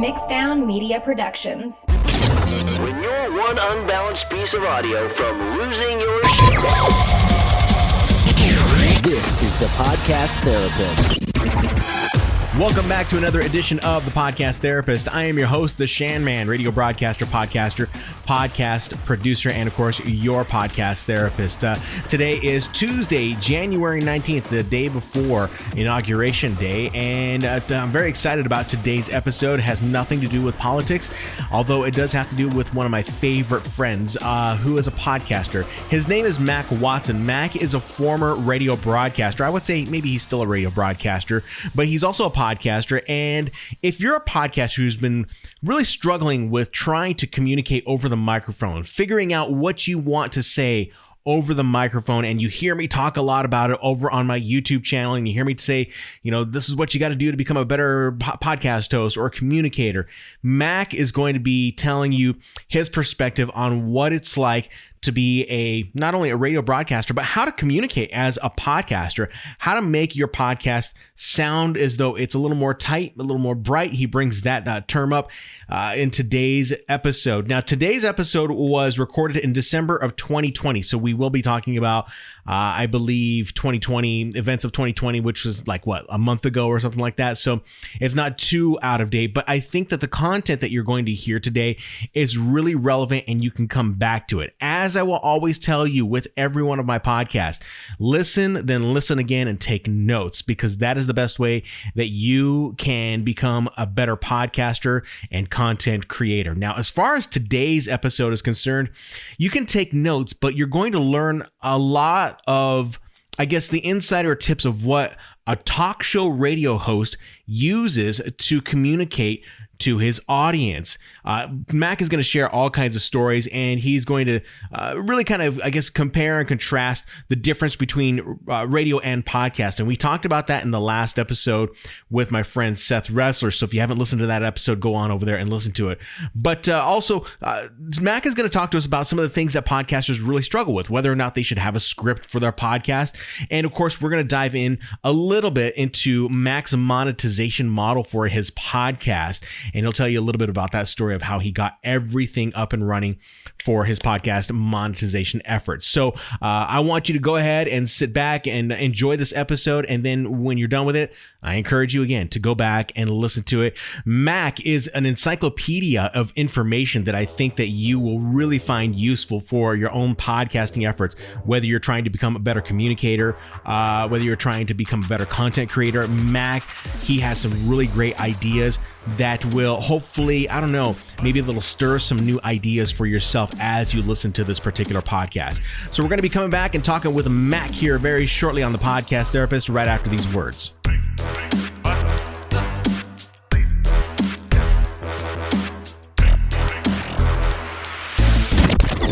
Mixdown Media Productions. When you're one unbalanced piece of audio from losing your shit. This is the Podcast Therapist. Welcome back to another edition of the Podcast Therapist. I am your host, the Shan Man, radio broadcaster, podcaster, podcast producer, and of course, your podcast therapist. Today is Tuesday, January 19th, the day before Inauguration Day, and I'm very excited about today's episode. It has nothing to do with politics, although it does have to do with one of my favorite friends, who is a podcaster. His name is Mac Watson. Mac is a former radio broadcaster. I would say maybe he's still a radio broadcaster, but he's also a podcaster. And if you're a podcaster who's been really struggling with trying to communicate over the microphone, figuring out what you want to say over the microphone, and you hear me talk a lot about it over on my YouTube channel, and you hear me say, this is what you got to do to become a better podcast host or communicator, Mac is going to be telling you his perspective on what it's like to be not only a radio broadcaster, but how to communicate as a podcaster, how to make your podcast sound as though it's a little more tight, a little more bright. He brings that term up in today's episode. Now, today's episode was recorded in December of 2020. So we will be talking about, I believe, 2020, events of 2020, which was like, a month ago or something like that. So it's not too out of date, but I think that the content that you're going to hear today is really relevant and you can come back to it. As I will always tell you with every one of my podcasts, listen, then listen again and take notes, because that is the best way that you can become a better podcaster and content creator. Now, as far as today's episode is concerned, you can take notes, but you're going to learn a lot of, I guess, the insider tips of what a talk show radio host uses to communicate to his audience. Mac is going to share all kinds of stories, and he's going to really kind of, compare and contrast the difference between radio and podcast. And we talked about that in the last episode with my friend Seth Ressler. So if you haven't listened to that episode, go on over there and listen to it. But also, Mac is going to talk to us about some of the things that podcasters really struggle with, whether or not they should have a script for their podcast. And of course, we're going to dive in a little bit into Mac's monetization model for his podcast. And he'll tell you a little bit about that story of how he got everything up and running for his podcast monetization efforts. So I want you to go ahead and sit back and enjoy this episode. And then when you're done with it, I encourage you again to go back and listen to it. Mac is an encyclopedia of information that I think that you will really find useful for your own podcasting efforts, whether you're trying to become a better communicator, whether you're trying to become a better content creator. Mac, he has some really great ideas that will hopefully, maybe a little stir some new ideas for yourself as you listen to this particular podcast. So we're going to be coming back and talking with Mac here very shortly on the Podcast Therapist right after these words.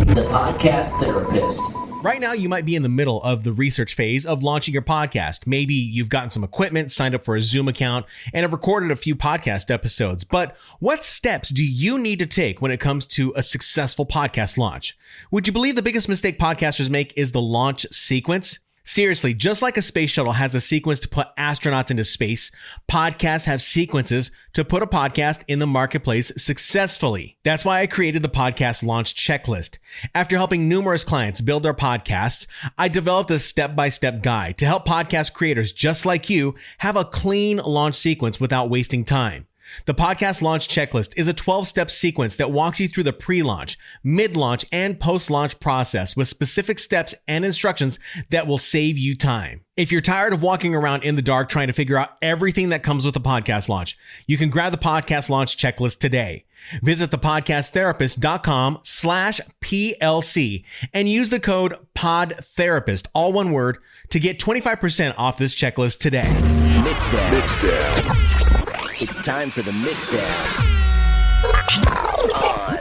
The Podcast Therapist. Right now, you might be in the middle of the research phase of launching your podcast. Maybe you've gotten some equipment, signed up for a Zoom account, and have recorded a few podcast episodes. But what steps do you need to take when it comes to a successful podcast launch? Would you believe the biggest mistake podcasters make is the launch sequence? Seriously, just like a space shuttle has a sequence to put astronauts into space, podcasts have sequences to put a podcast in the marketplace successfully. That's why I created the Podcast Launch Checklist. After helping numerous clients build their podcasts, I developed a step-by-step guide to help podcast creators just like you have a clean launch sequence without wasting time. The Podcast Launch Checklist is a 12-step sequence that walks you through the pre-launch, mid-launch, and post-launch process with specific steps and instructions that will save you time. If you're tired of walking around in the dark trying to figure out everything that comes with a podcast launch, you can grab the Podcast Launch Checklist today. Visit thepodcasttherapist.com/PLC and use the code PODTherapist, all one word, to get 25% off this checklist today. Mixdown. It's time for the Mixdown.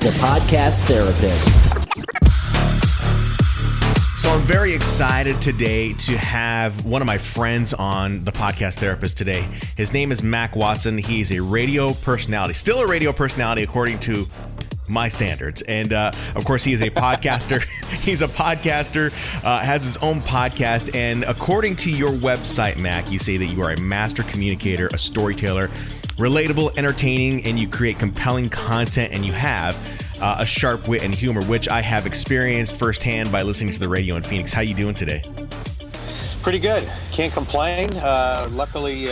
The Podcast Therapist. So I'm very excited today to have one of my friends on the Podcast Therapist today. His name is Mac Watson. He's a radio personality, still a radio personality according to my standards. And of course, he is a podcaster. He's a podcaster, has his own podcast. And according to your website, Mac, you say that you are a master communicator, a storyteller, relatable, entertaining, and you create compelling content, and you have a sharp wit and humor, which I have experienced firsthand by listening to the radio in Phoenix. How you doing today? Pretty good. Can't complain. Luckily,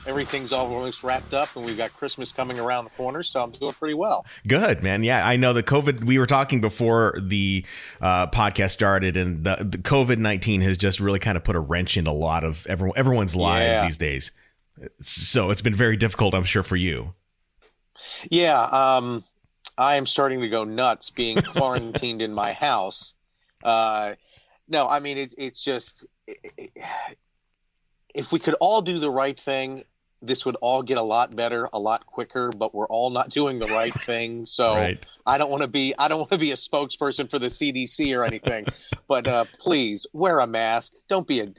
everything's almost wrapped up, and we've got Christmas coming around the corner, so I'm doing pretty well. Good, man. Yeah, I know the COVID, we were talking before the podcast started, and the COVID-19 has just really kind of put a wrench into a lot of everyone's lives these days. So it's been very difficult, I'm sure, for you. Yeah, I am starting to go nuts being quarantined in my house. No, I mean, it's just, if we could all do the right thing, this would all get a lot better, a lot quicker, but we're all not doing the right thing. So right. I don't want to be a spokesperson for the CDC or anything, but please wear a mask. Don't be an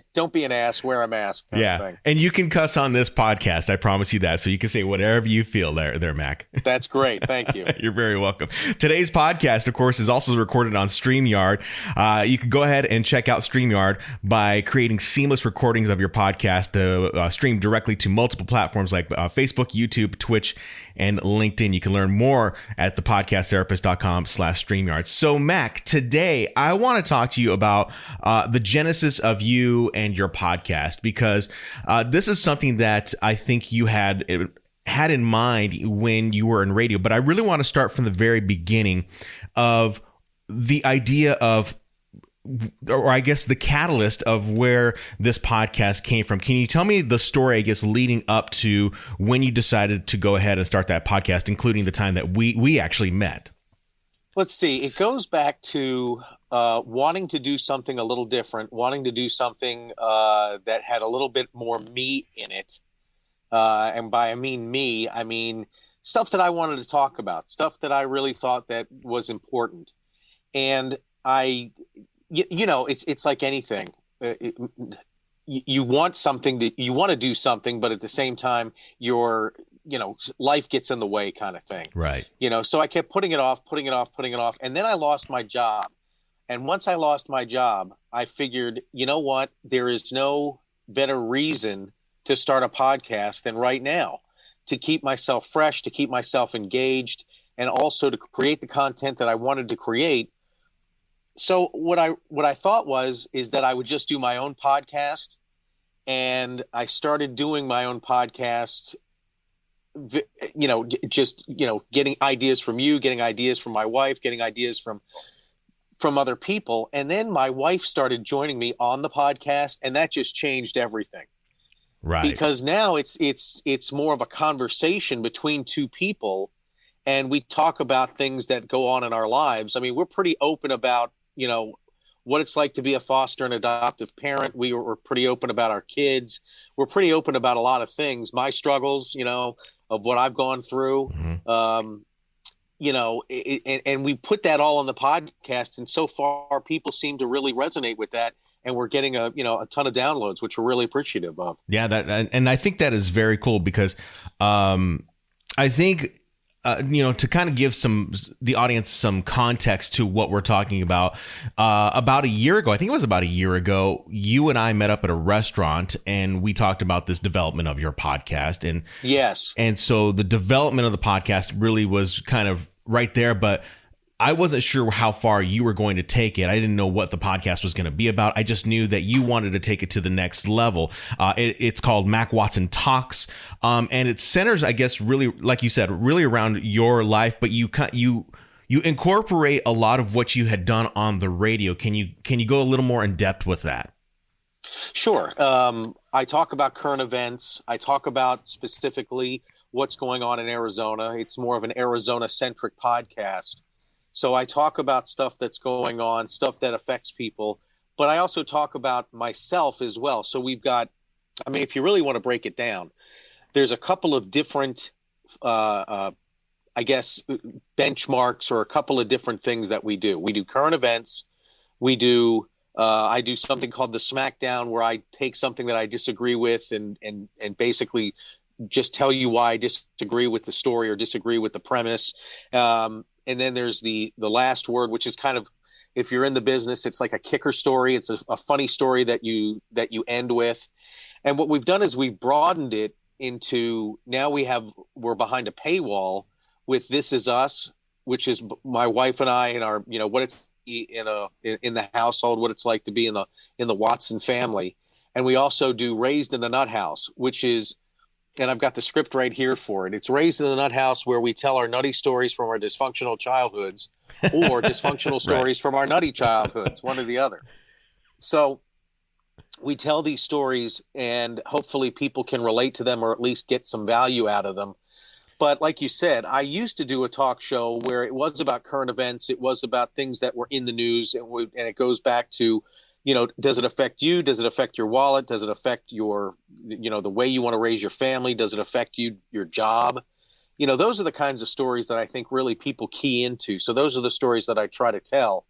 ass. Wear a mask. Yeah. And you can cuss on this podcast. I promise you that. So you can say whatever you feel there, Mac. That's great. Thank you. You're very welcome. Today's podcast, of course, is also recorded on StreamYard. You can go ahead and check out StreamYard by creating seamless recordings of your podcast to stream directly to multiple platforms like Facebook, YouTube, Twitch, and LinkedIn. You can learn more at thepodcasttherapist.com/StreamYard. So, Mac, today I want to talk to you about the genesis of you and your podcast, because this is something that I think you had in mind when you were in radio. But I really want to start from the very beginning of the idea of, or I guess the catalyst of where this podcast came from. Can you tell me the story, I guess, leading up to when you decided to go ahead and start that podcast, including the time that we actually met? Let's see. It goes back to wanting to do something a little different, wanting to do something that had a little bit more me in it. And by I mean stuff that I wanted to talk about, stuff that I really thought that was important. And you know, it's like anything. You want something you want to do something, but at the same time, life gets in the way, kind of thing. Right. So I kept putting it off. And then I lost my job. And once I lost my job, I figured, you know what? There is no better reason to start a podcast than right now, to keep myself fresh, to keep myself engaged, and also to create the content that I wanted to create. So what I thought is that I would just do my own podcast, and I started doing my own podcast, getting ideas from you, getting ideas from my wife, getting ideas from other people. And then my wife started joining me on the podcast, and that just changed everything. Right. Because now it's more of a conversation between two people, and we talk about things that go on in our lives. I mean, we're pretty open about what it's like to be a foster and adoptive parent. We're pretty open about our kids. We're pretty open about a lot of things. My struggles, of what I've gone through, and we put that all on the podcast. And so far, people seem to really resonate with that. And we're getting a ton of downloads, which we're really appreciative of. Yeah, and I think that is very cool, because I think to kind of give the audience some context to what we're talking about. About a year ago, I think it was about a year ago, you and I met up at a restaurant, and we talked about this development of your podcast. And yes, and so the development of the podcast really was kind of right there, but I wasn't sure how far you were going to take it. I didn't know what the podcast was going to be about. I just knew that you wanted to take it to the next level. It's called Mac Watson Talks, and it centers, I guess, really, like you said, really around your life. But you incorporate a lot of what you had done on the radio. Can you go a little more in depth with that? Sure. I talk about current events. I talk about specifically what's going on in Arizona. It's more of an Arizona-centric podcast. So I talk about stuff that's going on, stuff that affects people, but I also talk about myself as well. So we've got, if you really want to break it down, there's a couple of different, benchmarks, or a couple of different things that we do. We do current events. I do something called the Smackdown, where I take something that I disagree with and basically just tell you why I disagree with the story or disagree with the premise. And then there's the last word, which is kind of, if you're in the business, it's like a kicker story. It's a funny story that you end with. And what we've done is we've broadened it into now we're behind a paywall with This Is Us, which is my wife and I and our, what it's in the household, what it's like to be in the Watson family. And we also do Raised in the Nut House, which is, and I've got the script right here for it. It's Raised in the Nut House, where we tell our nutty stories from our dysfunctional childhoods or dysfunctional stories from our nutty childhoods, one or the other. So we tell these stories and hopefully people can relate to them or at least get some value out of them. But like you said, I used to do a talk show where it was about current events. It was about things that were in the news. And it goes back to, does it affect you? Does it affect your wallet? Does it affect your, the way you want to raise your family? Does it affect your job? Those are the kinds of stories that I think really people key into. So those are the stories that I try to tell,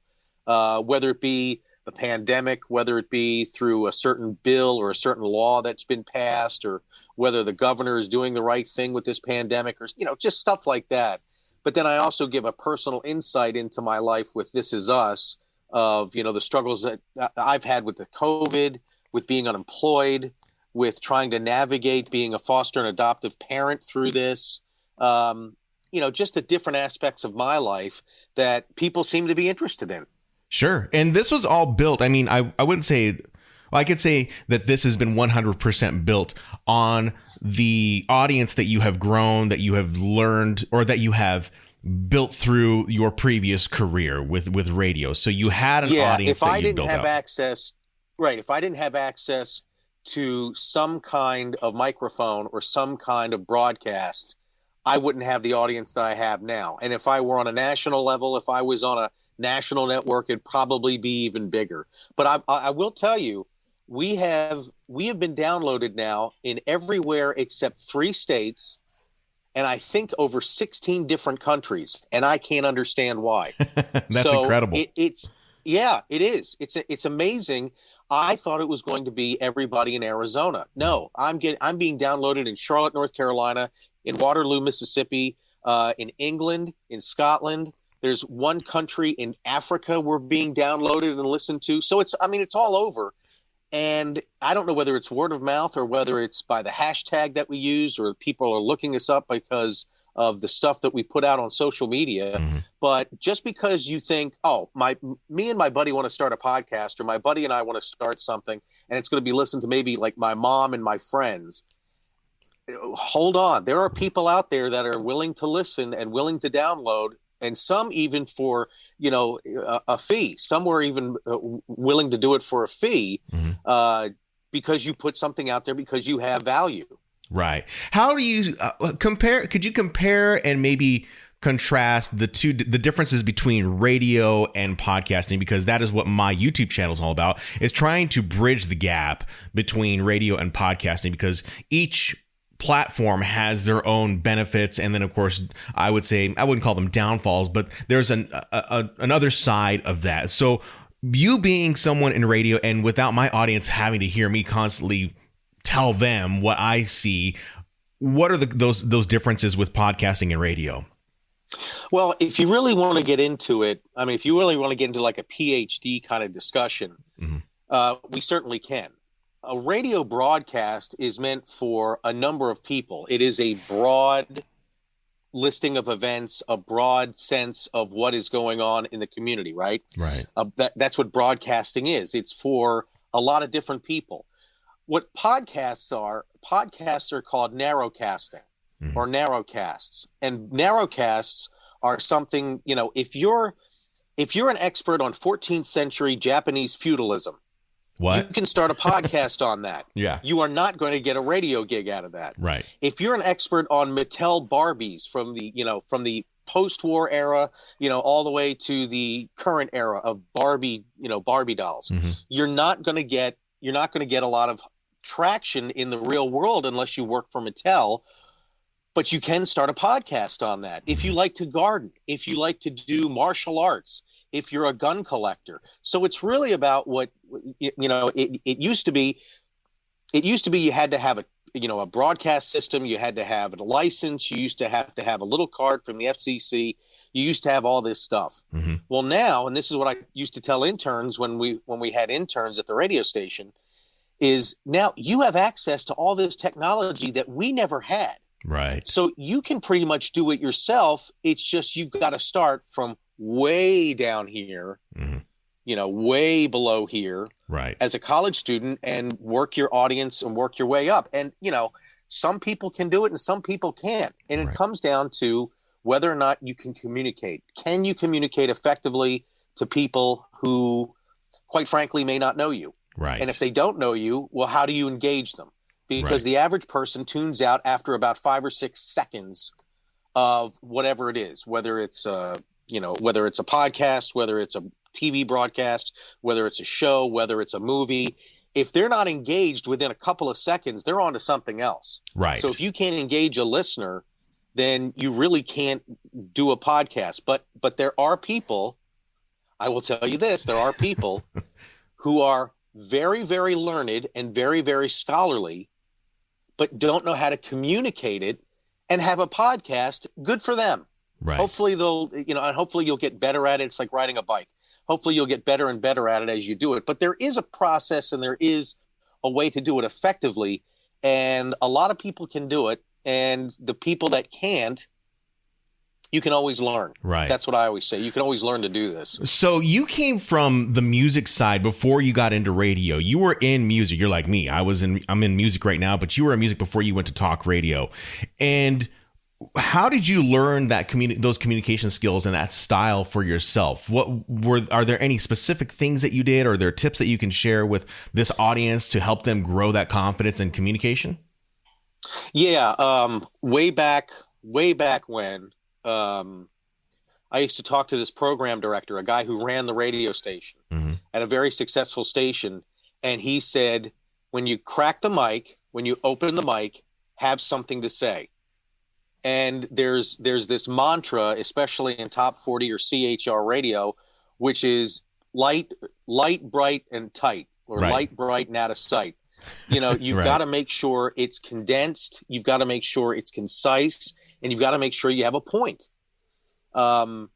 whether it be the pandemic, whether it be through a certain bill or a certain law that's been passed, or whether the governor is doing the right thing with this pandemic, or, just stuff like that. But then I also give a personal insight into my life with This Is Us of, the struggles that I've had with the COVID, with being unemployed, with trying to navigate being a foster and adoptive parent through this, just the different aspects of my life that people seem to be interested in. Sure. And this was all built. I mean, I wouldn't say, well, I could say that this has been 100% built on the audience that you have grown, that you have learned, or that you have built through your previous career with radio. So you had an audience that you built out. If I didn't have access to some kind of microphone or some kind of broadcast, I wouldn't have the audience that I have now. And if I were on a national level, if I was on a national network, it'd probably be even bigger. But I will tell you, we have been downloaded now in everywhere except 3 states, and I think over 16 different countries, and I can't understand why. That's incredible. It is. It's amazing. I thought it was going to be everybody in Arizona. No, I'm being downloaded in Charlotte, North Carolina, in Waterloo, Mississippi, in England, in Scotland. There's one country in Africa we're being downloaded and listened to. So it's all over. And I don't know whether it's word of mouth or whether it's by the hashtag that we use or people are looking us up because of the stuff that we put out on social media. Mm-hmm. But just because you think, me and my buddy want to start a podcast, or my buddy and I want to start something, and it's going to be listened to maybe like my mom and my friends. Hold on. There are people out there that are willing to listen and willing to download, and some even for, a fee. Some were even willing to do it for a fee, because you put something out there because you have value. Right. How do you compare? Could you compare and maybe contrast the differences between radio and podcasting? Because that is what my YouTube channel is all about, is trying to bridge the gap between radio and podcasting, because each platform has their own benefits, and then of course I would say, I wouldn't call them downfalls, but there's another side of that. So you being someone in radio, and without my audience having to hear me constantly tell them what I see, what are those differences with podcasting and radio? Well, if you really want to get into it, if you really want to get into like a PhD kind of discussion, we certainly can. A radio broadcast is meant for a number of people. It is a broad listing of events, a broad sense of what is going on in the community, right? Right. That's what broadcasting is. It's for a lot of different people. What podcasts are called narrowcasting or narrowcasts. And narrowcasts are something, if you're an expert on 14th century Japanese feudalism, you can start a podcast on that. Yeah. You are not going to get a radio gig out of that. Right. If you're an expert on Mattel Barbies from the post-war era, all the way to the current era of Barbie dolls, you're not going to get a lot of traction in the real world unless you work for Mattel. But you can start a podcast on that. If you like to garden, if you like to do martial arts, if you're a gun collector. So it's really about what, it used to be you had to have a broadcast system. You had to have a license. You used to have a little card from the FCC. You used to have all this stuff. Well, now, and this is what I used to tell interns when we had interns at the radio station, is now you have access to all this technology that we never had. Right. So you can pretty much do it yourself. It's just you've got to start from way down here, way below here, right, as a college student, and work your audience and work your way up. And, some people can do it and some people can't. And it comes down to whether or not you can communicate. Can you communicate effectively to people who, quite frankly, may not know you? Right. And if they don't know you, well, how do you engage them? Because the average person tunes out after about 5 or 6 seconds of whatever it is, whether it's whether it's a podcast, whether it's a TV broadcast, whether it's a show, whether it's a movie. If they're not engaged within a couple of seconds, they're on to something else. Right. So if you can't engage a listener, then you really can't do a podcast. But there are people, I will tell you this, there are people who are very, very learned and very, very scholarly, but don't know how to communicate it and have a podcast. Good for them. Right. Hopefully and hopefully you'll get better at it. It's like riding a bike. Hopefully you'll get better and better at it as you do it. But there is a process and there is a way to do it effectively. And a lot of people can do it. And the people that can't, you can always learn. Right. That's what I always say. You can always learn to do this. So you came from the music side before you got into radio. You were in music. You're like me. I'm in music right now, but you were in music before you went to talk radio. And how did you learn that those communication skills and that style for yourself? Are there any specific things that you did, or are there tips that you can share with this audience to help them grow that confidence and communication? Yeah. Way back when, I used to talk to this program director, a guy who ran the radio station at a very successful station. And he said, when you crack the mic, when you open the mic, have something to say. And there's this mantra, especially in top 40 or CHR radio, which is light, bright, and tight, or light, bright, and out of sight. You've got to make sure it's condensed. You've got to make sure it's concise, and you've got to make sure you have a point. I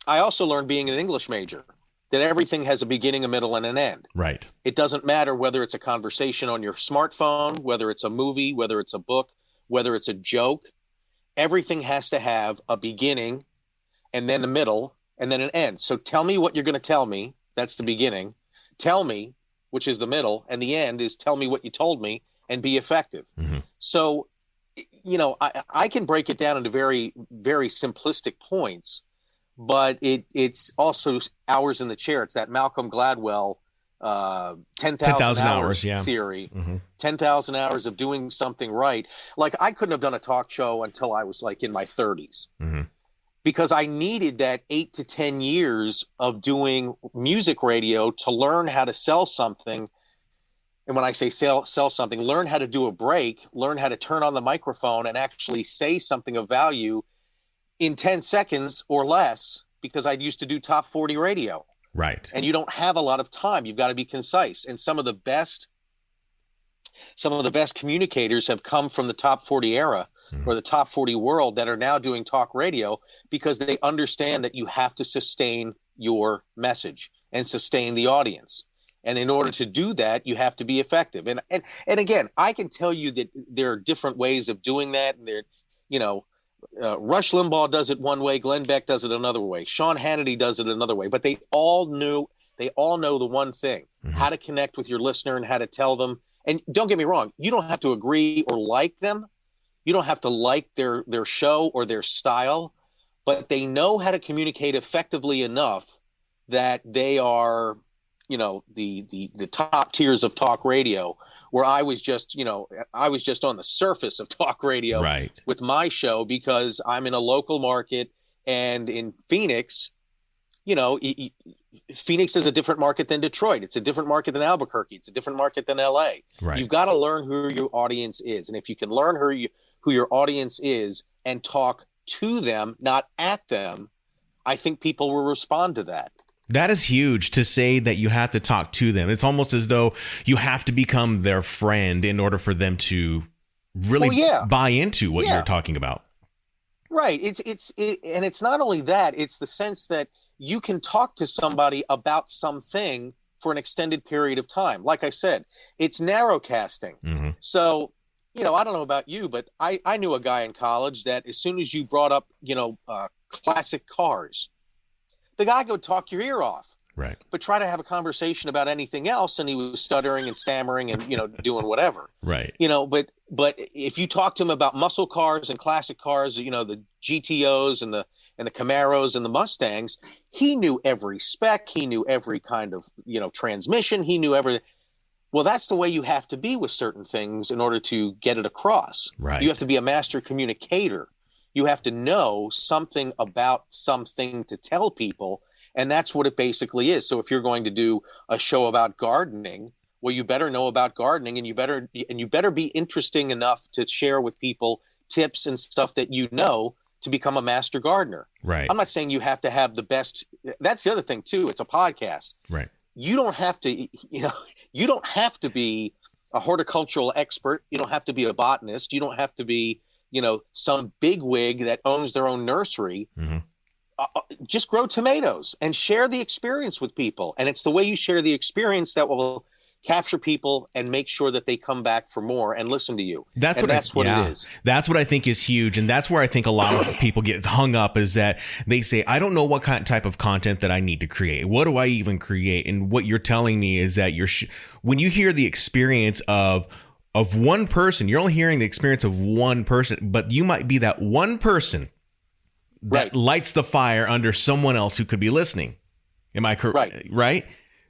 also learned, being an English major, that everything has a beginning, a middle, and an end. Right. It doesn't matter whether it's a conversation on your smartphone, whether it's a movie, whether it's a book, whether it's a joke. Everything has to have a beginning, and then a middle, and then an end. So tell me what you're going to tell me. That's the beginning. Tell me, which is the middle, and the end is tell me what you told me and be effective. So, I can break it down into very, very simplistic points, but it's also hours in the chair. It's that Malcolm Gladwell 10,000 hours theory. 10,000 hours of doing something right. Like, I couldn't have done a talk show until I was like in my 30s, because I needed that 8 to 10 years of doing music radio to learn how to sell something. And when I say sell something, learn how to do a break, learn how to turn on the microphone and actually say something of value in 10 seconds or less, because I used to do top 40 radio. Right. And you don't have a lot of time. You've got to be concise. And some of the best communicators have come from the top 40 era or the top 40 world that are now doing talk radio, because they understand that you have to sustain your message and sustain the audience. And in order to do that, you have to be effective. And again, I can tell you that there are different ways of doing that. And Rush Limbaugh does it one way, Glenn Beck does it another way, Sean Hannity does it another way, but they all know the one thing, how to connect with your listener and how to tell them. And don't get me wrong, you don't have to agree or like them. You don't have to like their show or their style, but they know how to communicate effectively enough that they are, the top tiers of talk radio, where I was just on the surface of talk radio with my show, because I'm in a local market. And in Phoenix, Phoenix is a different market than Detroit. It's a different market than Albuquerque. It's a different market than LA. Right. You've got to learn who your audience is. And if you can learn who your audience is and talk to them, not at them, I think people will respond to that. That is huge, to say that you have to talk to them. It's almost as though you have to become their friend in order for them to really buy into what you're talking about. Right. It's not only that, it's the sense that you can talk to somebody about something for an extended period of time. Like I said, it's narrowcasting. Mm-hmm. So, I don't know about you, but I knew a guy in college that as soon as you brought up, classic cars, the guy would talk your ear off. Right. But try to have a conversation about anything else, and he was stuttering and stammering and, doing whatever. Right. But if you talk to him about muscle cars and classic cars, the GTOs and the Camaros and the Mustangs, he knew every spec. He knew every kind of, transmission. He knew everything. Well, that's the way you have to be with certain things in order to get it across. Right. You have to be a master communicator. You have to know something about something to tell people. And that's what it basically is. So if you're going to do a show about gardening, well, you better know about gardening, and you better be interesting enough to share with people tips and stuff that to become a master gardener. Right. I'm not saying you have to have the best. That's the other thing too. It's a podcast. Right. You don't have to, you don't have to be a horticultural expert. You don't have to be a botanist. You don't have to be, some bigwig that owns their own nursery. Mm-hmm. Just grow tomatoes and share the experience with people. And it's the way you share the experience that will capture people and make sure that they come back for more and listen to you. That's what it is. That's what I think is huge. And that's where I think a lot of people get hung up, is that they say, I don't know what type of content that I need to create. What do I even create? And what you're telling me is that when you hear the experience of one person, you're only hearing the experience of one person, but you might be that one person that lights the fire under someone else who could be listening. Am I correct? Right.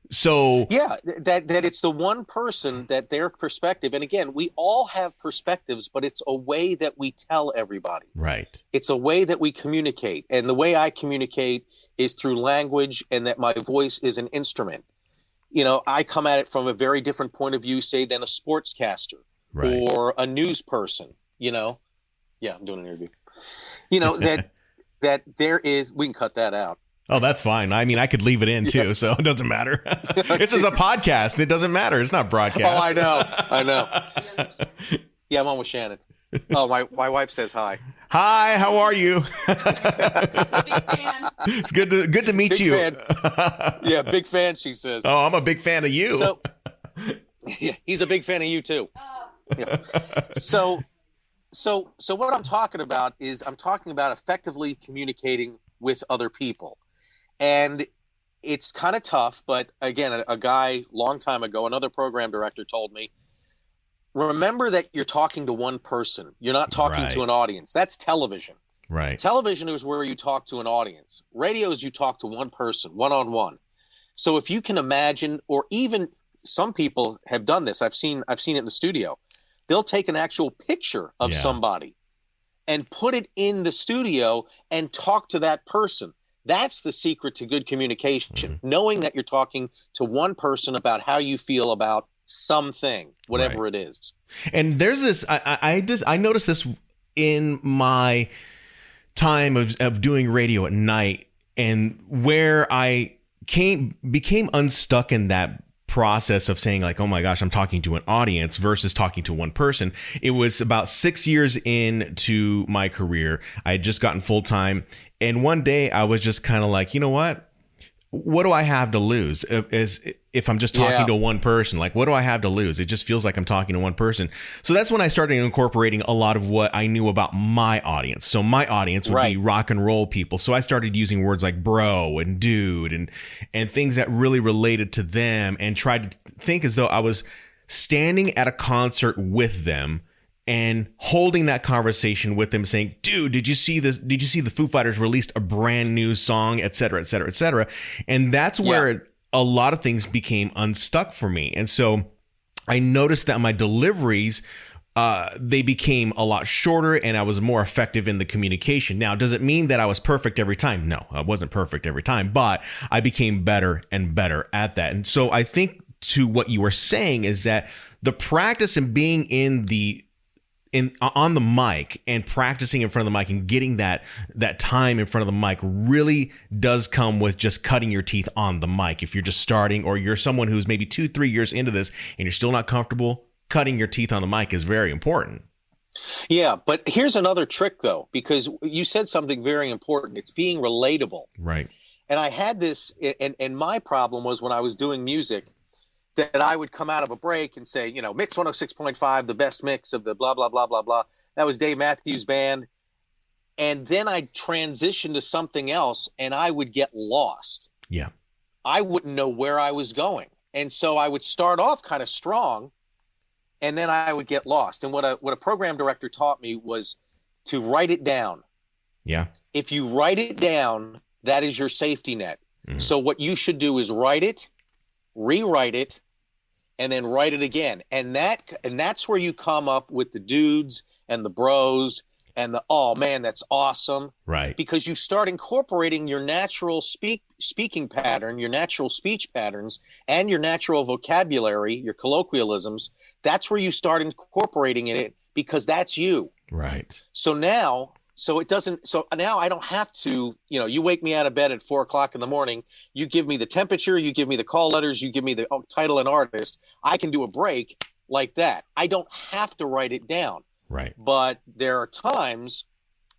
So yeah, that it's the one person that their perspective. And again, we all have perspectives, but it's a way that we tell everybody. Right. It's a way that we communicate. And the way I communicate is through language, and that my voice is an instrument. I come at it from a very different point of view, say, than a sportscaster or a news person, Yeah, I'm doing an interview. That there is, we can cut that out. Oh, that's fine. I mean, I could leave it in too, so it doesn't matter. This is a podcast. It doesn't matter. It's not broadcast. Oh, I know. Yeah, I'm on with Shannon. Oh, my wife says hi. Hi, how are you? Big fan. It's good to meet big you. Fan. Yeah, big fan, she says. Oh, I'm a big fan of you. So, yeah, he's a big fan of you too. Yeah. So what I'm talking about is effectively communicating with other people. And it's kind of tough, but again, a guy long time ago, another program director told me, remember that you're talking to one person. You're not talking to an audience. That's television. Right. Television is where you talk to an audience. Radio is you talk to one person, one-on-one. So if you can imagine, or even some people have done this, I've seen it in the studio. They'll take an actual picture of somebody and put it in the studio and talk to that person. That's the secret to good communication, knowing that you're talking to one person about how you feel about something, whatever it is. And there's this, I noticed this in my time of doing radio at night, and where I became unstuck in that process of saying, like, oh my gosh, I'm talking to an audience versus talking to one person. It was about 6 years into my career. I had just gotten full time. And one day I was just kind of like, you know what do I have to lose? If I'm just talking to one person, like, what do I have to lose? It just feels like I'm talking to one person. So that's when I started incorporating a lot of what I knew about my audience. So my audience would be rock and roll people. So I started using words like bro and dude and things that really related to them, and tried to think as though I was standing at a concert with them and holding that conversation with them, saying, dude, did you see this? Did you see the Foo Fighters released a brand new song, et cetera, et cetera, et cetera? And that's where a lot of things became unstuck for me. And so I noticed that my deliveries, they became a lot shorter, and I was more effective in the communication. Now, does it mean that I was perfect every time? No, I wasn't perfect every time, but I became better and better at that. And so I think to what you were saying is that the practice and being on the mic and practicing in front of the mic and getting that time in front of the mic really does come with just cutting your teeth on the mic. If you're just starting, or you're someone who's maybe 2-3 years into this and you're still not comfortable, cutting your teeth on the mic is very important. Yeah, but here's another trick though, because you said something very important. It's being relatable. Right. And I had this, and my problem was when I was doing music, that I would come out of a break and say, mix 106.5, the best mix of the blah, blah, blah, blah, blah. That was Dave Matthews Band. And then I'd transition to something else and I would get lost. Yeah. I wouldn't know where I was going. And so I would start off kind of strong and then I would get lost. And what a program director taught me was to write it down. Yeah. If you write it down, that is your safety net. Mm-hmm. So what you should do is write it, rewrite it, and then write it again. And that's where you come up with the dudes and the bros and the, oh man, that's awesome. Right. Because you start incorporating your natural speaking pattern, your natural speech patterns, and your natural vocabulary, your colloquialisms. That's where you start incorporating it because that's you. Right. So now I don't have to, you wake me out of bed at 4:00 in the morning, you give me the temperature, you give me the call letters, you give me the title and artist. I can do a break like that. I don't have to write it down. Right. But there were times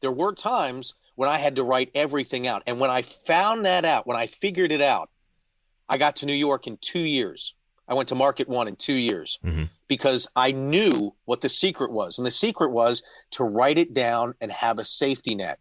when I had to write everything out. And when I found that out, when I figured it out, I got to New York in 2 years. I went to Market One in 2 years because I knew what the secret was. And the secret was to write it down and have a safety net.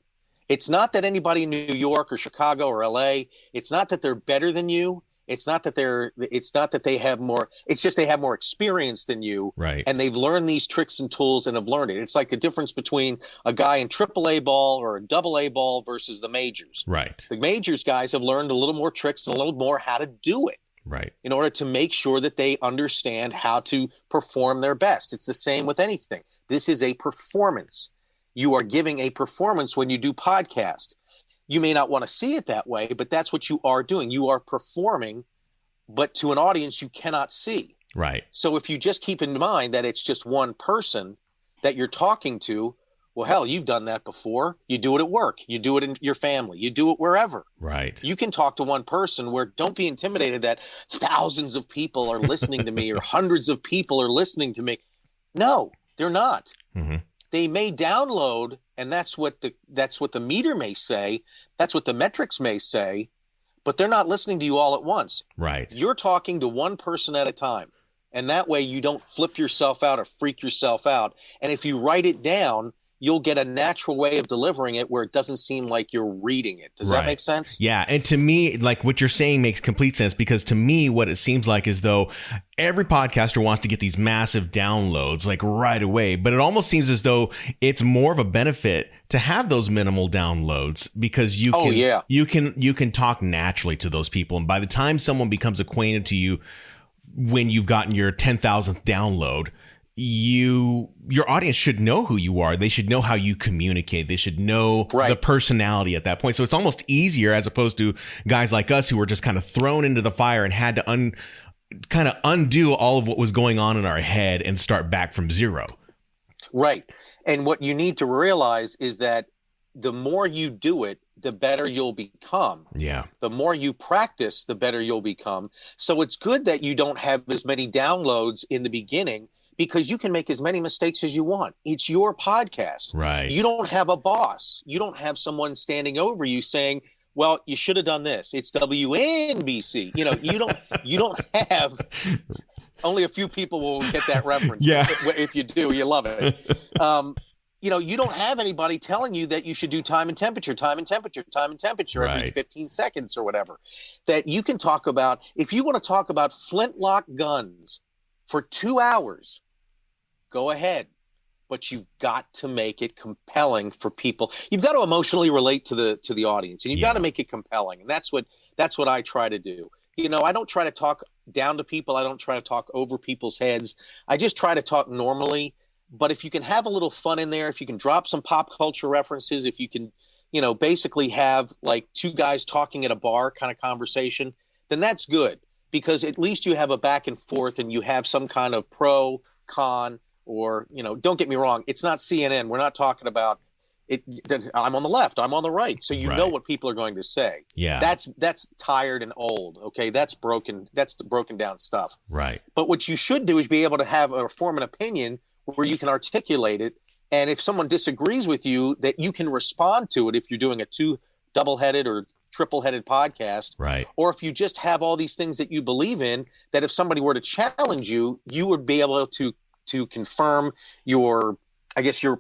It's not that anybody in New York or Chicago or LA, it's not that they're better than you. It's not that they have more, it's just they have more experience than you. Right. And they've learned these tricks and tools and have learned it. It's like the difference between a guy in AAA ball or a AA ball versus the majors. Right. The majors guys have learned a little more tricks and a little more how to do it. Right. In order to make sure that they understand how to perform their best. It's the same with anything. This is a performance. You are giving a performance when you do podcast. You may not want to see it that way, but that's what you are doing. You are performing, but to an audience you cannot see. Right. So if you just keep in mind that it's just one person that you're talking to, well, hell, you've done that before. You do it at work. You do it in your family. You do it wherever. Right. You can talk to one person where don't be intimidated that thousands of people are listening to me or hundreds of people are listening to me. No, they're not. Mm-hmm. They may download, and that's what the meter may say. That's what the metrics may say, but they're not listening to you all at once. Right. You're talking to one person at a time, and that way you don't flip yourself out or freak yourself out. And if you write it down, you'll get a natural way of delivering it where it doesn't seem like you're reading it. Does that make sense? Yeah. And to me, like what you're saying makes complete sense because to me, what it seems like is though every podcaster wants to get these massive downloads like right away, but it almost seems as though it's more of a benefit to have those minimal downloads because you can talk naturally to those people. And by the time someone becomes acquainted to you, when you've gotten your 10,000th download, your audience should know who you are. They should know how you communicate. They should know the personality at that point. So it's almost easier as opposed to guys like us who were just kind of thrown into the fire and had to kind of undo all of what was going on in our head and start back from zero. Right. And what you need to realize is that the more you do it, the better you'll become. Yeah. The more you practice, the better you'll become. So it's good that you don't have as many downloads in the beginning because you can make as many mistakes as you want. It's your podcast. Right. You don't have a boss. You don't have someone standing over you saying, well, you should have done this. It's WNBC. You don't have only a few people will get that reference. Yeah. If you do, you love it. You don't have anybody telling you that you should do time and temperature every 15 seconds or whatever. That you can talk about, if you want to talk about flintlock guns for 2 hours, go ahead. But you've got to make it compelling for people. You've got to emotionally relate to the audience, and you've got to make it compelling. And that's what I try to do. I don't try to talk down to people. I don't try to talk over people's heads. I just try to talk normally. But if you can have a little fun in there, if you can drop some pop culture references, if you can, basically have like two guys talking at a bar kind of conversation, then that's good because at least you have a back and forth and you have some kind of pro, con, or, don't get me wrong. It's not CNN. We're not talking about it. I'm on the left. I'm on the right. So you know what people are going to say. Yeah. That's tired and old. Okay. That's broken. That's the broken down stuff. Right. But what you should do is be able to have or form an opinion where you can articulate it. And if someone disagrees with you, that you can respond to it if you're doing a two double-headed or triple-headed podcast, Right. or if you just have all these things that you believe in, that if somebody were to challenge you, you would be able to confirm your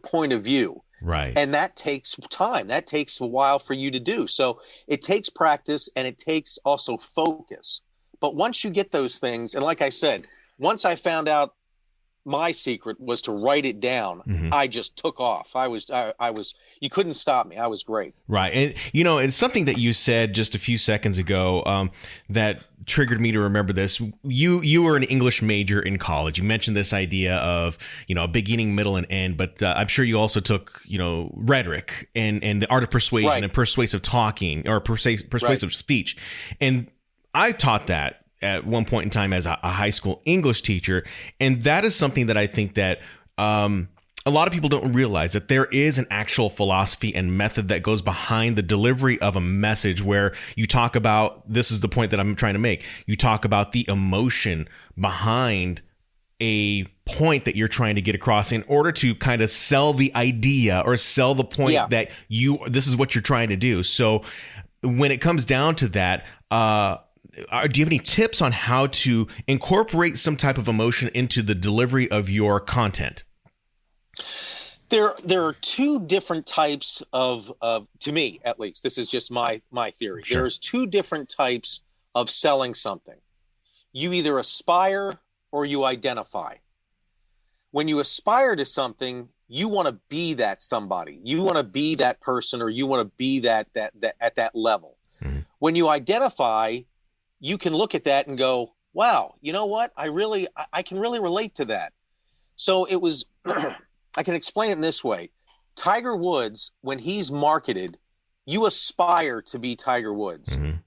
point of view. Right. And that takes time. That takes a while for you to do. So it takes practice, and it takes also focus. But once you get those things, and like I said, once I found out my secret was to write it down, I just took off. I was, you couldn't stop me. I was great. Right. And, it's something that you said just a few seconds ago that triggered me to remember this. You were an English major in college. You mentioned this idea of, a beginning, middle, and end, but I'm sure you also took, rhetoric and the art of persuasion and persuasive talking or persuasive speech. And I taught that at one point in time as a high school English teacher. And that is something that I think that a lot of people don't realize, that there is an actual philosophy and method that goes behind the delivery of a message, where you talk about, this is the point that I'm trying to make, you talk about the emotion behind a point that you're trying to get across in order to kind of sell the idea or sell the point that this is what you're trying to do. So when it comes down to that, do you have any tips on how to incorporate some type of emotion into the delivery of your content? There are two different types of, to me at least, this is just my theory. Sure. There's two different types of selling something. You either aspire or you identify. When you aspire to something, you want to be that somebody. You want to be that person, or you want to be that at that level. Mm-hmm. When you identify, you can look at that and go, wow, you know what? I can really relate to that. So it was, I can explain it in this way. Tiger Woods, when he's marketed, you aspire to be Tiger Woods. Mm-hmm.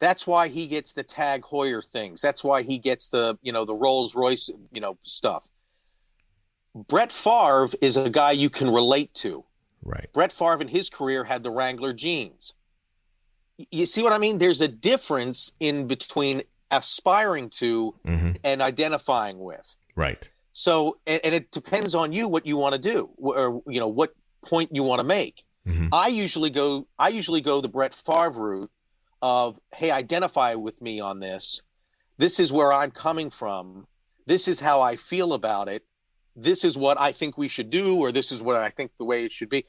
That's why he gets the Tag Heuer things. That's why he gets the Rolls Royce, stuff. Brett Favre is a guy you can relate to. Right. Brett Favre in his career had the Wrangler jeans. You see what I mean? There's a difference in between aspiring to and identifying with. Right. So, and it depends on you what you want to do, or what point you want to make. Mm-hmm. I usually go the Brett Favre route of, hey, identify with me on this. This is where I'm coming from. This is how I feel about it. This is what I think we should do, or this is what I think the way it should be.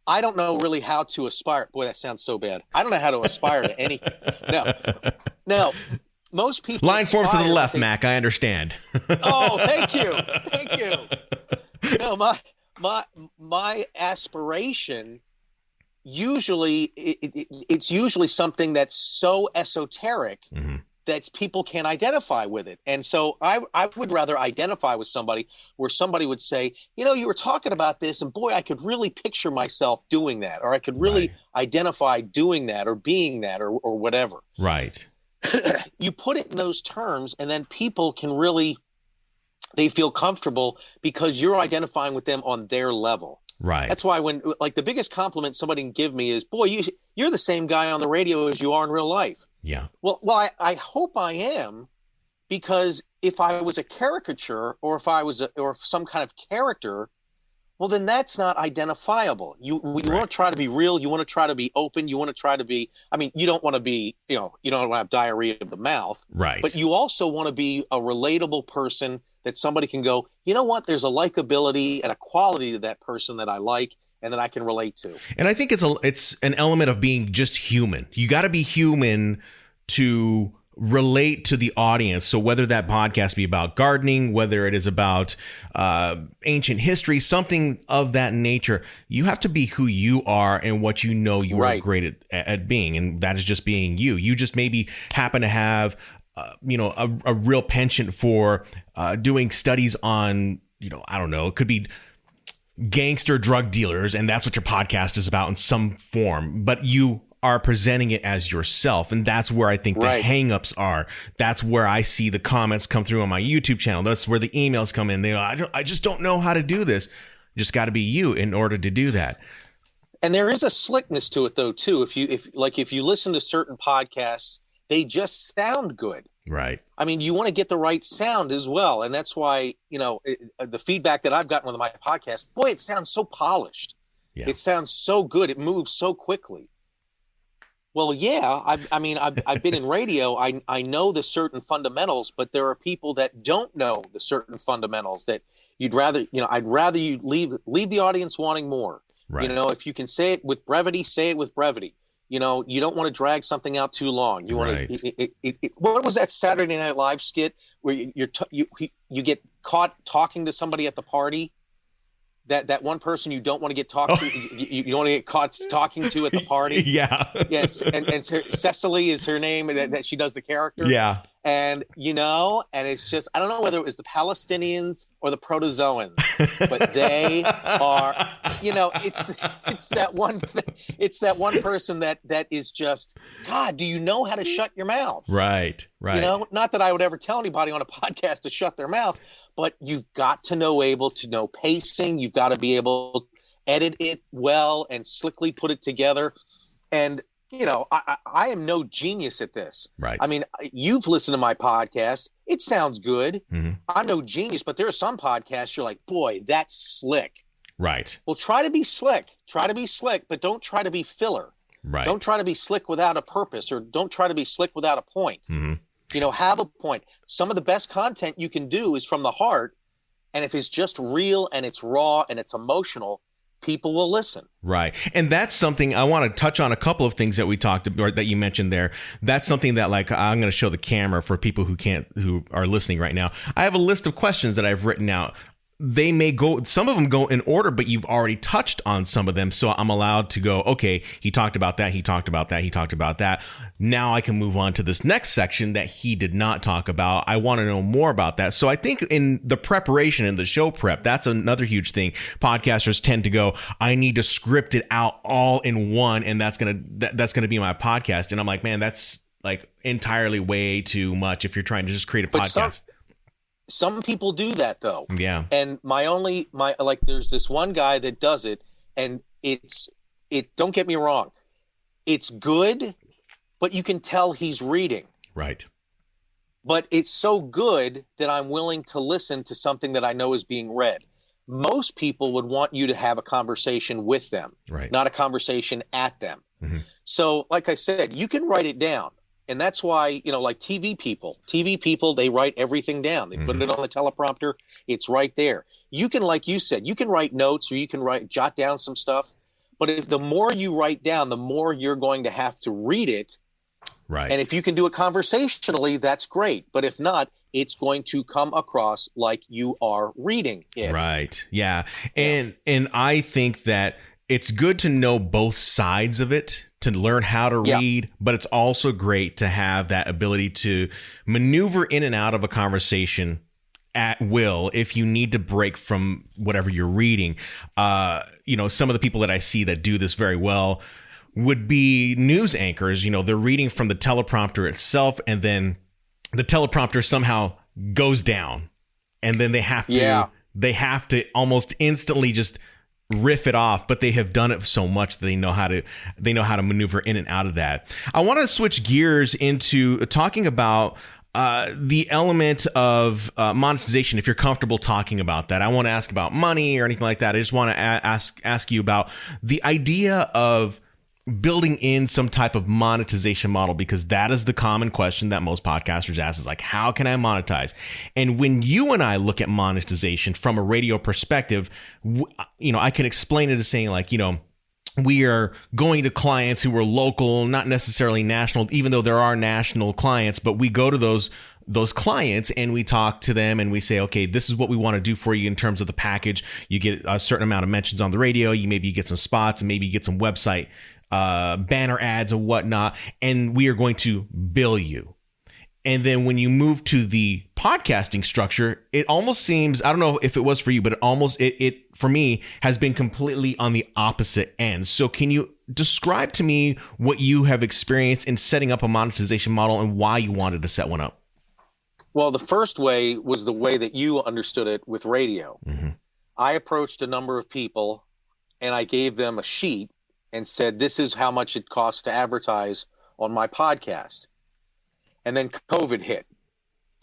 I don't know really how to aspire. Boy, that sounds so bad. I don't know how to aspire to anything. No. Most people line forms to the left, Mac. I understand. Oh, thank you. No, my aspiration usually it's usually something that's so esoteric that people can't identify with it. And so I would rather identify with somebody where somebody would say, you were talking about this, and boy, I could really picture myself doing that, or I could really identify doing that, or being that, or whatever. Right. You put it in those terms, and then people can really, they feel comfortable because you're identifying with them on their level. Right. That's why when, like, the biggest compliment somebody can give me is, boy, you're the same guy on the radio as you are in real life. Yeah. Well, I hope I am, because if I was a caricature, or if some kind of character, well, then that's not identifiable. You want to try to be real. You want to try to be open. You want to try to be, you don't want to be, you don't want to have diarrhea of the mouth. Right. But you also want to be a relatable person that somebody can go, you know what, there's a likability and a quality to that person that I like and that I can relate to. And I think it's an element of being just human. You got to be human to relate to the audience. So whether that podcast be about gardening, whether it is about ancient history, something of that nature, you have to be who you are and what you are great at being. And that is just being you. You just maybe happen to have a real penchant for doing studies on, I don't know, it could be gangster drug dealers, and that's what your podcast is about in some form, but you are presenting it as yourself. And that's where I think the hangups are. That's where I see the comments come through on my YouTube channel. That's where the emails come in. They go, I just don't know how to do this. You just got to be you in order to do that. And there is a slickness to it, though, too. If you listen to certain podcasts, they just sound good. Right. You want to get the right sound as well. And that's why, the feedback that I've gotten with my podcast, boy, it sounds so polished. Yeah. It sounds so good. It moves so quickly. Well, yeah. I've been in radio. I know the certain fundamentals, but there are people that don't know the certain fundamentals that I'd rather you leave the audience wanting more. Right. If you can say it with brevity, say it with brevity. You don't want to drag something out too long. You want Right. to. What was that Saturday Night Live skit where you get caught talking to somebody at the party? That one person you don't want to get talked to, you don't want to get caught talking to at the party. Yeah. Yes, and Cecily is her name that she does the character. Yeah. And and it's just I don't know whether it was the Palestinians or the protozoans, but they are, it's that one it's that one person that is just, God, do you know how to shut your mouth? Right. Not that I would ever tell anybody on a podcast to shut their mouth, but you've got to know pacing. You've got to be able to edit it well and slickly put it together. And I am no genius at this. Right. I mean, you've listened to my podcast. It sounds good. Mm-hmm. I'm no genius, but there are some podcasts you're like, boy, that's slick. Right. Well, try to be slick. But don't try to be filler. Right. Don't try to be slick without a purpose, or don't try to be slick without a point. Mm-hmm. Have a point. Some of the best content you can do is from the heart. And if it's just real and it's raw and it's emotional, people will listen. Right. And that's something I want to touch on, a couple of things that we talked about, or that you mentioned there. That's something that, like, I'm going to show the camera for people who are listening right now. I have a list of questions that I've written out. They may go, some of them go in order, but you've already touched on some of them. So I'm allowed to go, okay, he talked about that. He talked about that. He talked about that. Now I can move on to this next section that he did not talk about. I want to know more about that. So I think in the preparation and the show prep, that's another huge thing. Podcasters tend to go, I need to script it out all in one. And that's going to be my podcast. And I'm like, man, that's like entirely way too much if you're trying to just create a podcast. Some people do that though. Yeah. And there's this one guy that does it, and don't get me wrong, it's good, but you can tell he's reading. Right. But it's so good that I'm willing to listen to something that I know is being read. Most people would want you to have a conversation with them, right, not a conversation at them. Mm-hmm. So, like I said, you can write it down. And that's why, like TV people, they write everything down. They put it on the teleprompter. It's right there. You can, like you said, you can write notes, or you can jot down some stuff. But if the more you write down, the more you're going to have to read it. Right. And if you can do it conversationally, that's great. But if not, it's going to come across like you are reading it. Right. Yeah. And I think that it's good to know both sides of it, to learn how to read, but it's also great to have that ability to maneuver in and out of a conversation at will if you need to break from whatever you're reading. Some of the people that I see that do this very well would be news anchors. They're reading from the teleprompter itself, and then the teleprompter somehow goes down, and then they have to almost instantly just riff it off, but they have done it so much that they know how to maneuver in and out of that. I want to switch gears into talking about the element of monetization, if you're comfortable talking about that. I want to ask about money or anything like that. I just want to ask you about the idea of building in some type of monetization model, because that is the common question that most podcasters ask, is like, how can I monetize? And when you and I look at monetization from a radio perspective, I can explain it as saying, like, we are going to clients who are local, not necessarily national, even though there are national clients, but we go to those clients and we talk to them and we say, okay, this is what we want to do for you in terms of the package. You get a certain amount of mentions on the radio. You get some spots, and maybe you get some website banner ads and whatnot, and we are going to bill you. And then when you move to the podcasting structure, it almost seems, I don't know if it was for you, but it for me has been completely on the opposite end. So can you describe to me what you have experienced in setting up a monetization model and why you wanted to set one up? Well, the first way was the way that you understood it with radio. Mm-hmm. I approached a number of people and I gave them a sheet and said, this is how much it costs to advertise on my podcast. And then COVID hit.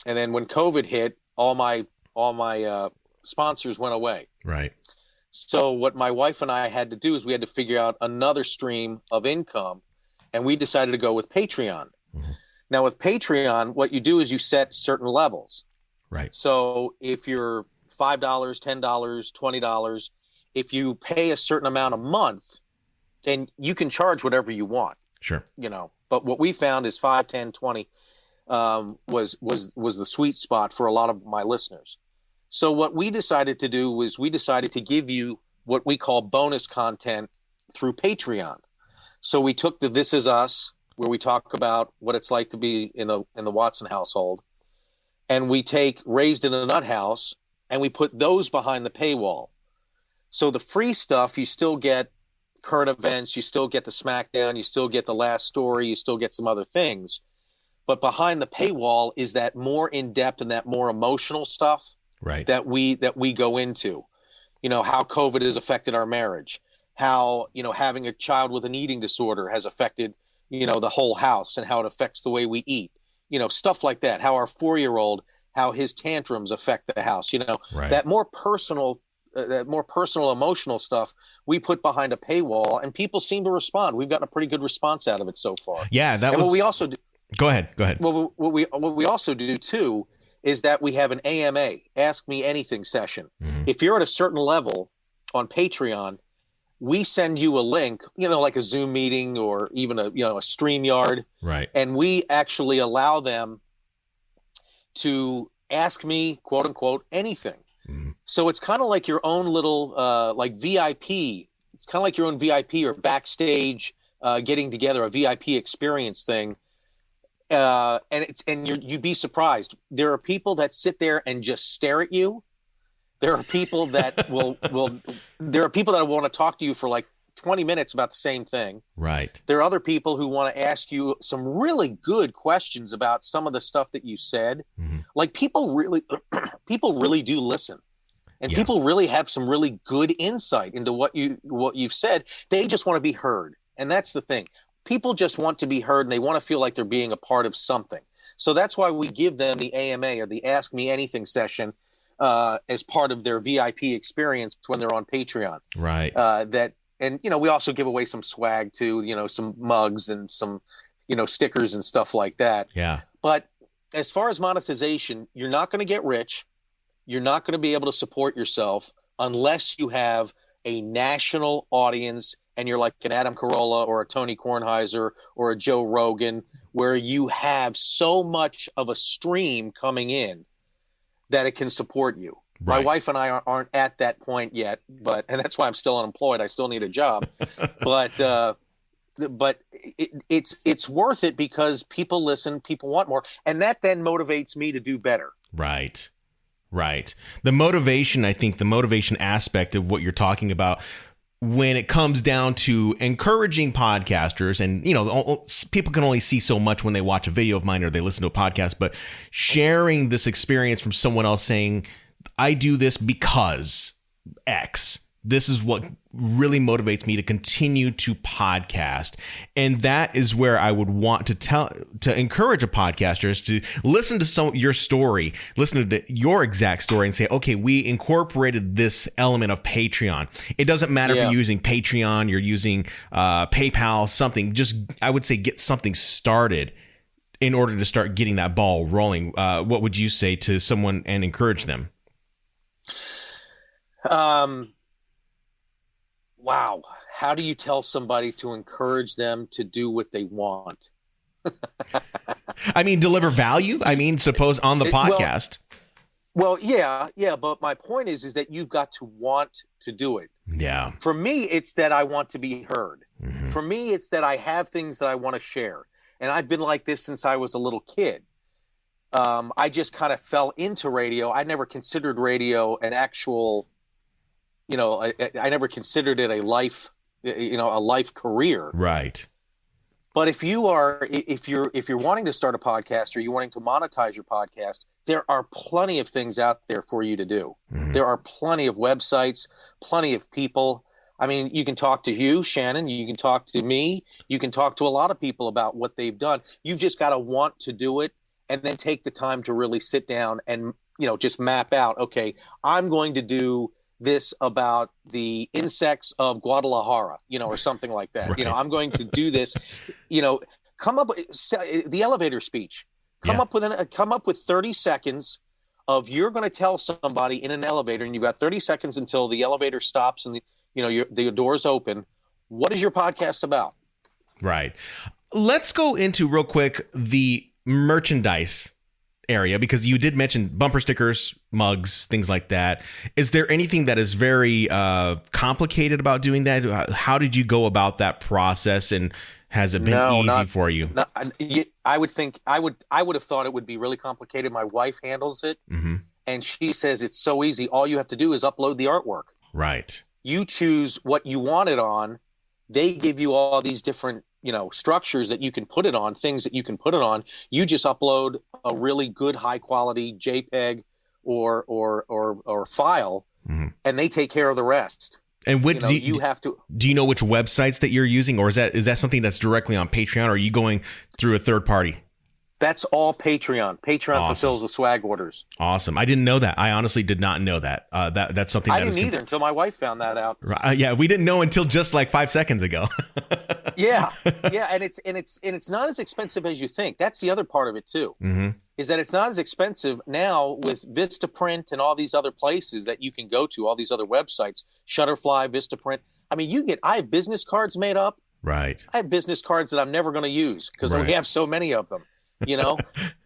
And then when COVID hit, all my sponsors went away. Right. So what my wife and I had to do is we had to figure out another stream of income. and we decided to go with Patreon. Now with Patreon, what you do is you set certain levels. Right. So if you're $5, $10, $20, if you pay a certain amount a month, then you can charge whatever you want. Sure. But what we found is 5, 10, 20 was the sweet spot for a lot of my listeners. So what we decided to do was we decided to give you what we call bonus content through Patreon. So we took the This Is Us, where we talk about what it's like to be in the Watson household, and we take Raised in a Nut House, and we put those behind the paywall. So the free stuff, you still get current events, you still get the SmackDown, you still get the last story, you still get some other things. But behind the paywall is that more in-depth and that more emotional stuff that we go into. How COVID has affected our marriage, how, having a child with an eating disorder has affected, the whole house and how it affects the way we eat, stuff like that, how our 4-year-old, how his tantrums affect the house, that more personal, emotional stuff we put behind a paywall, and people seem to respond. We've gotten a pretty good response out of it so far. Yeah. What we also do. Go ahead. Well, what we also do too is that we have an AMA, Ask Me Anything session. If you're at a certain level on Patreon, we send you a link, like a Zoom meeting or even a StreamYard. Right. And we actually allow them to ask me, quote unquote, anything. So it's kind of like your own little like VIP. It's kind of like your own VIP or backstage getting together, a VIP experience thing. And you'd be surprised. There are people that sit there and just stare at you. There are people that will want to talk to you for like 20 minutes about the same thing. Right. There are other people who want to ask you some really good questions about some of the stuff that you said. Like people really do listen. And people really have some really good insight into what you've said. They just want to be heard. And that's the thing. People just want to be heard, and they want to feel like they're being a part of something. So that's why we give them the AMA or the Ask Me Anything session as part of their VIP experience when they're on Patreon. Right. And we also give away some swag too, some mugs and some, stickers and stuff like that. Yeah. But as far as monetization, you're not going to get rich. You're not going to be able to support yourself unless you have a national audience and you're like an Adam Carolla or a Tony Kornheiser or a Joe Rogan, where you have so much of a stream coming in that it can support you. Right. My wife and I aren't at that point yet, and that's why I'm still unemployed. I still need a job, but it's worth it because people listen, people want more, and that then motivates me to do better. Right. The motivation aspect of what you're talking about, when it comes down to encouraging podcasters, and people can only see so much when they watch a video of mine or they listen to a podcast, but sharing this experience from someone else saying, I do this because X. This is what really motivates me to continue to podcast. And that is where I would want to encourage a podcaster is to listen to your story, listen to your exact story and say, okay, we incorporated this element of Patreon. It doesn't matter if you're using Patreon, you're using PayPal, something, just, I would say, get something started in order to start getting that ball rolling. What would you say to someone and encourage them? Wow. How do you tell somebody to encourage them to do what they want? I mean, deliver value. I mean, suppose on the podcast. Well, yeah. But my point is that you've got to want to do it. Yeah. For me, it's that I want to be heard. Mm-hmm. For me, it's that I have things that I want to share. And I've been like this since I was a little kid. I just kind of fell into radio. I never considered radio an actual, I never considered it a life career. Right. But if you're wanting to start a podcast or you're wanting to monetize your podcast, there are plenty of things out there for you to do. Mm-hmm. There are plenty of websites, plenty of people. I mean, you can talk to you, Shannon, you can talk to me, you can talk to a lot of people about what they've done. You've just got to want to do it and then take the time to really sit down and, just map out, okay, I'm going to do this about the insects of Guadalajara, or something like that. Right. I'm going to do this, come up with the elevator speech. Come up with 30 seconds of you're going to tell somebody in an elevator, and you've got 30 seconds until the elevator stops and the doors open. What is your podcast about? Right. Let's go into real quick the merchandise area, because you did mention bumper stickers, mugs, things like that. Is there anything that is very complicated about doing that? How did you go about that process, and has it been easy for you? I would have thought it would be really complicated. My wife handles it, and she says it's so easy. All you have to do is upload the artwork. Right. You choose what you want it on. They give you all these different structures that you can put it on, things that you can put it on. You just upload a really good high quality JPEG or file, and they take care of the rest. And do you know which websites that you're using, or is that something that's directly on Patreon, or are you going through a third party? That's all Patreon. Patreon fulfills the swag orders. Awesome. I didn't know that. I honestly did not know that. That's something I didn't either until my wife found that out. Yeah, we didn't know until just like 5 seconds ago. Yeah, and it's not as expensive as you think. That's the other part of it too. Is that it's not as expensive now with Vistaprint and all these other places that you can go to, all these other websites, Shutterfly, Vistaprint. I mean, I have business cards made up. Right. I have business cards that I'm never going to use because we have so many of them.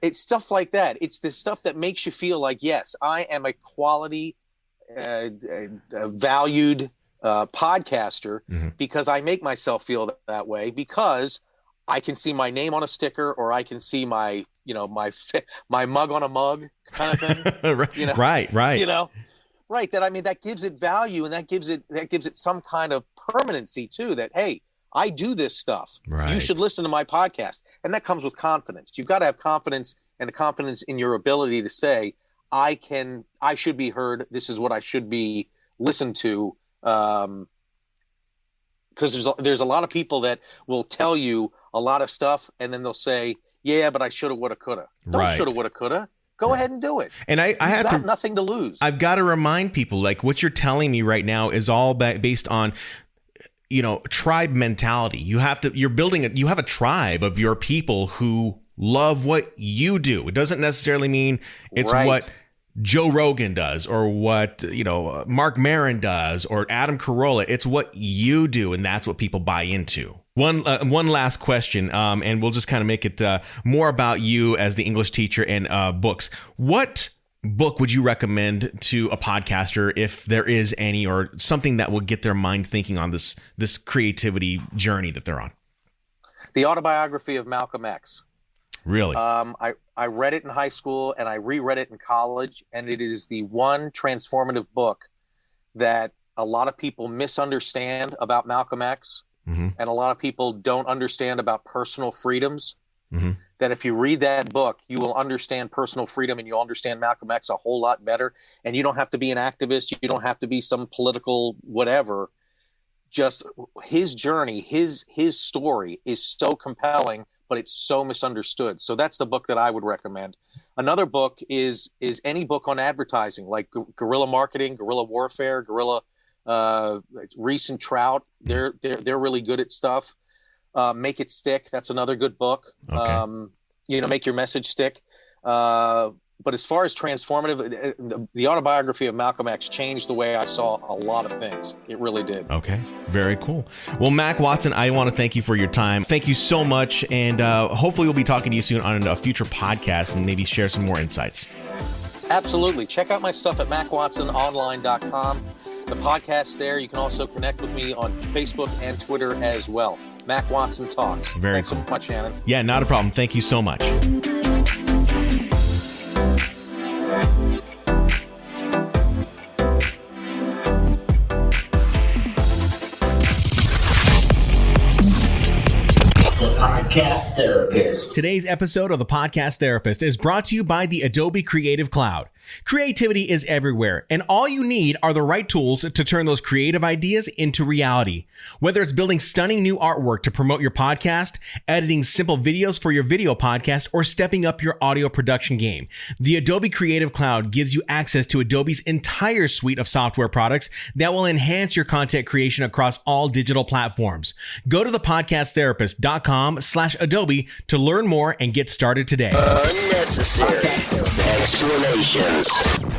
It's stuff like that. It's the stuff that makes you feel like, yes, I am a quality, valued podcaster because I make myself feel that way, because I can see my name on a sticker, or I can see my, my mug on a mug kind of thing. Right. Right. That gives it value, and that gives it some kind of permanency too, that, hey, I do this stuff. Right. You should listen to my podcast. And that comes with confidence. You've got to have confidence, and the confidence in your ability to say, I should be heard. This is what I should be listened to. Because there's a lot of people that will tell you a lot of stuff, and then they'll say, yeah, but I shoulda, woulda, coulda. Don't shoulda, woulda, coulda. Go ahead and do it. And I have got nothing to lose. I've got to remind people, like, what you're telling me right now is all based on tribe mentality. You have a tribe of your people who love what you do. It doesn't necessarily mean it's what Joe Rogan does, or what Mark Maron does, or Adam Carolla. It's what you do, and that's what people buy into. One last question, and we'll just kind of make it more about you as the English teacher and books. What book would you recommend to a podcaster, if there is any, or something that will get their mind thinking on this creativity journey that they're on? The Autobiography of Malcolm X. Really? I read it in high school, and I reread it in college, and it is the one transformative book that a lot of people misunderstand about Malcolm X, and a lot of people don't understand about personal freedoms. That if you read that book, you will understand personal freedom, and you'll understand Malcolm X a whole lot better. And you don't have to be an activist. You don't have to be some political whatever. Just his journey, his story is so compelling, but it's so misunderstood. So that's the book that I would recommend. Another book is any book on advertising, like guerrilla marketing, guerrilla warfare, guerrilla Reese and Trout. They're really good at stuff. Make It Stick. That's another good book. Okay. Make your message stick. But as far as transformative, the Autobiography of Malcolm X changed the way I saw a lot of things. It really did. Okay. Very cool. Well, Mac Watson, I want to thank you for your time. Thank you so much. And hopefully we'll be talking to you soon on a future podcast, and maybe share some more insights. Absolutely. Check out my stuff at macwatsononline.com. The podcast there. You can also connect with me on Facebook and Twitter as well. Mac Watson Talks. Thanks cool. so much, Shannon. Yeah, not a problem. Thank you so much. Podcast Therapist. Today's episode of The Podcast Therapist is brought to you by the Adobe Creative Cloud. Creativity is everywhere, and all you need are the right tools to turn those creative ideas into reality. Whether it's building stunning new artwork to promote your podcast, editing simple videos for your video podcast, or stepping up your audio production game, the Adobe Creative Cloud gives you access to Adobe's entire suite of software products that will enhance your content creation across all digital platforms. Go to thepodcasttherapist.com/Adobe to learn more and get started today. Unnecessary explanations.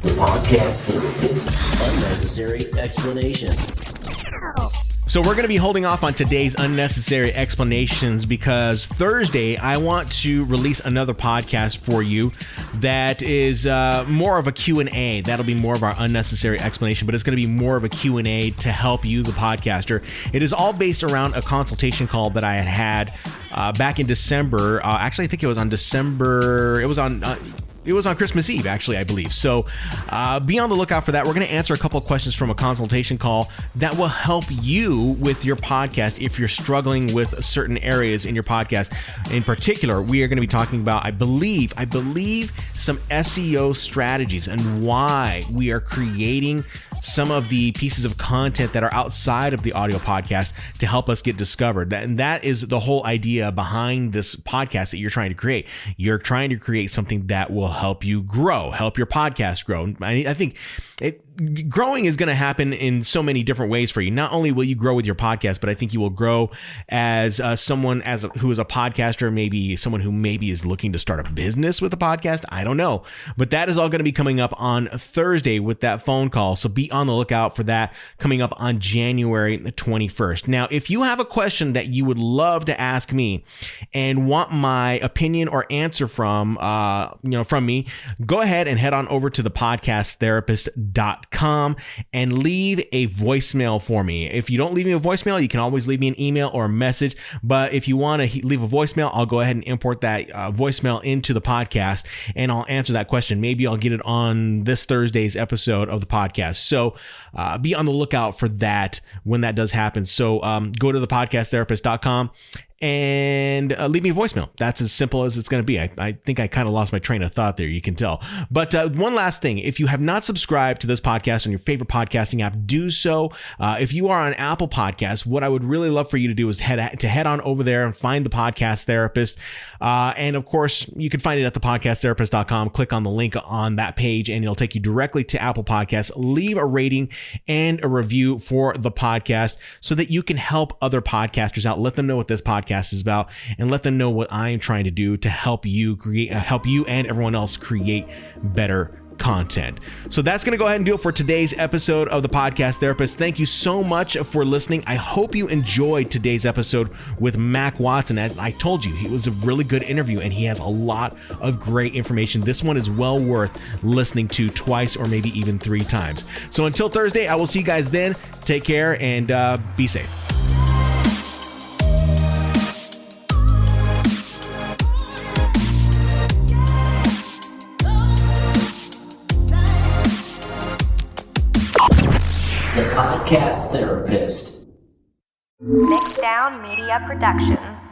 The Podcast Therapist. Unnecessary explanations. So we're going to be holding off on today's unnecessary explanations because Thursday I want to release another podcast for you that is more of a Q&A. That'll be more of our unnecessary explanation, but it's going to be more of a Q&A to help you, the podcaster. It is all based around a consultation call that I had back in December. Actually, I think it was on December. It was on Christmas Eve, actually, I believe. So be on the lookout for that. We're going to answer a couple of questions from a consultation call that will help you with your podcast if you're struggling with certain areas in your podcast. In particular, we are going to be talking about, I believe, some SEO strategies and why we are creating some of the pieces of content that are outside of the audio podcast to help us get discovered. And that is the whole idea behind this podcast that you're trying to create. You're trying to create something that will help you grow, help your podcast grow. I think growing is going to happen in so many different ways for you. Not only will you grow with your podcast, but I think you will grow as someone who is a podcaster, maybe someone who maybe is looking to start a business with a podcast. I don't know. But that is all going to be coming up on Thursday with that phone call. So be on the lookout for that coming up on January 21st. Now, if you have a question that you would love to ask me and want my opinion or answer from me, go ahead and head on over to thepodcasttherapist.com and leave a voicemail for me. If you don't leave me a voicemail, you can always leave me an email or a message. But if you want to leave a voicemail, I'll go ahead and import that voicemail into the podcast and I'll answer that question. Maybe I'll get it on this Thursday's episode of the podcast. So be on the lookout for that when that does happen. So go to thepodcasttherapist.com and leave me a voicemail. That's as simple as it's going to be. I think I kind of lost my train of thought there. You can tell. But one last thing. If you have not subscribed to this podcast on your favorite podcasting app, do so. If you are on Apple Podcasts, what I would really love for you to do is head on over there and find the Podcast Therapist. And of course, you can find it at thepodcasttherapist.com. Click on the link on that page and it'll take you directly to Apple Podcasts. Leave a rating and a review for the podcast so that you can help other podcasters out. Let them know what this podcast is about and let them know what I am trying to do to help you and everyone else create better content. So that's going to go ahead and do it for today's episode of the Podcast Therapist. Thank you so much for listening. I hope you enjoyed today's episode with Mac Watson. As I told you, it was a really good interview and he has a lot of great information. This one is well worth listening to twice or maybe even 3 times. So until Thursday, I will see you guys then. Take care and be safe. The Podcast Therapist. Mixdown Media Productions.